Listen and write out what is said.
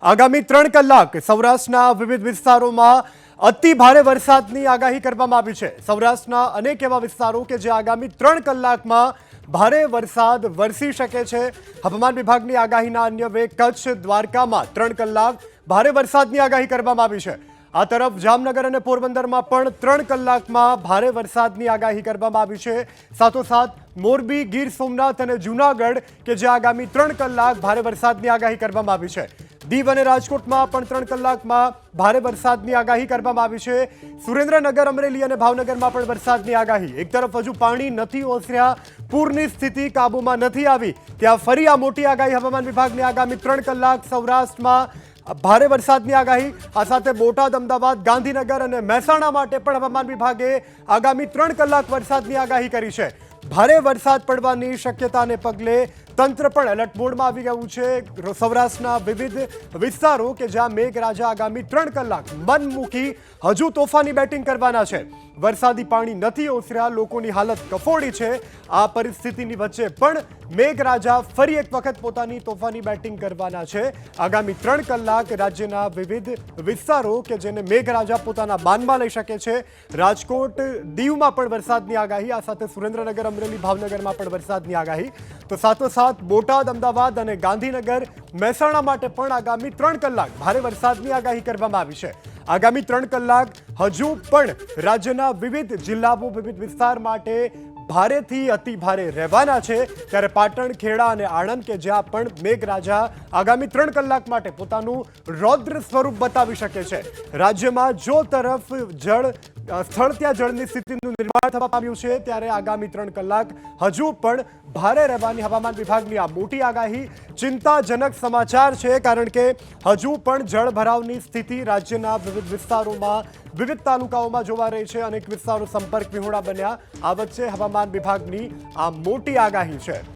આગામી 3 કલાક સૌરાષ્ટ્રના વિવિધ વિસ્તારોમાં અતિ ભારે વરસાદની આગાહી કરવામાં આવી છે। સૌરાષ્ટ્રના અનેક એવા વિસ્તારો કે જે આગામી 3 કલાકમાં ભારે વરસાદ વરસી શકે છે। હવામાન વિભાગની આગાહીના અન્ય વેગ કચ્છ દ્વારકામાં 3 કલાક ભારે વરસાદની આગાહી કરવામાં આવી છે। આ તરફ જામનગર અને પોરબંદરમાં પણ 3 કલાકમાં ભારે વરસાદની આગાહી કરવામાં આવી છે। સાથોસાથ મોરબી, ગીર સોમનાથ અને જૂનાગઢ કે જે આગામી 3 કલાક ભારે વરસાદની આગાહી કરવામાં આવી છે। દીવ અને રાજકોટમાં પણ 3 કલાકમાં ભારે વરસાદની આગાહી કરવામાં આવી છે। સુરેન્દ્રનગર, અમરેલી અને ભાવનગરમાં પણ વરસાદની આગાહી। એક તરફ હજુ પાણી નથી ઓસર્યા, પૂરની સ્થિતિ કાબૂમાં નથી આવી, ત્યાં ફરી આ મોટી આગાહી હવામાન વિભાગની આગામી 3 કલાક સૌરાષ્ટ્રમાં ભારે વરસાદની આગાહી। આ સાથે બોટાદ, અમદાવાદ, ગાંધીનગર અને મહેસાણા માટે પણ હવામાન વિભાગે આગામી 3 કલાક વરસાદની આગાહી કરી છે। ભારે વરસાદ પડવાની શક્યતાને પગલે તંત્ર પણ એલર્ટ મોડમાં આવી ગયું છે। સૌરાષ્ટ્રના વિવિધ વિસ્તારો કે જ્યાં મેઘરાજા આગામી 3 કલાક મન મૂકી હજુ તોફાની બેટિંગ કરવાના છે। વરસાદી પાણી નથી ઓસર્યા, લોકોની હાલત કફોડી છે। આ પરિસ્થિતિની વચ્ચે પણ મેઘરાજા ફરી એક વખત પોતાની તોફાની બેટિંગ કરવાના છે। આગામી 3 કલાક રાજ્યના વિવિધ વિસ્તારો કે જેને મેઘરાજા પોતાના બાનમાં લઈ શકે છે। રાજકોટ, દીવમાં પણ વરસાદની આગાહી। આ સાથે સુરેન્દ્રનગર, અમરેલી, ભાવનગરમાં પણ વરસાદની આગાહી। તો સાથોસાથ બોટાદ, અમદાવાદ અને ગાંધીનગર, મહેસાણા માટે પણ આગામી 3 કલાક ભારે વરસાદની આગાહી કરવામાં આવી છે। આગામી 3 કલાક હજુ પણ રાજ્યના વિવિધ જિલ્લાઓ, વિવિધ વિસ્તાર માટે ભારેથી અતિ ભારે રહેવાના છે। ત્યારે પાટણ, ખેડા અને આણંદ કે જ્યાં પણ મેઘરાજા આગામી 3 કલાક માટે પોતાનું રૌદ્ર સ્વરૂપ બતાવી શકે છે। રાજ્યમાં જો તરફ સ્થળ ત્યાં જળની સ્થિતિનું નિર્માણ થવા પામ્યું છે, ત્યારે આગામી 3 કલાક હજુ પણ ભારે રહેવાની હવામાન વિભાગની આ મોટી આગાહી ચિંતાજનક સમાચાર છે, કારણ કે હજુ પણ જળભરાવની સ્થિતિ રાજ્યના વિવિધ વિસ્તારોમાં, વિવિધ તાલુકાઓમાં જોવા રહી છે। અનેક વિસ્તારો સંપર્ક વિહોણા બન્યા। આ વચ્ચે હવામાન વિભાગની આ મોટી આગાહી છે।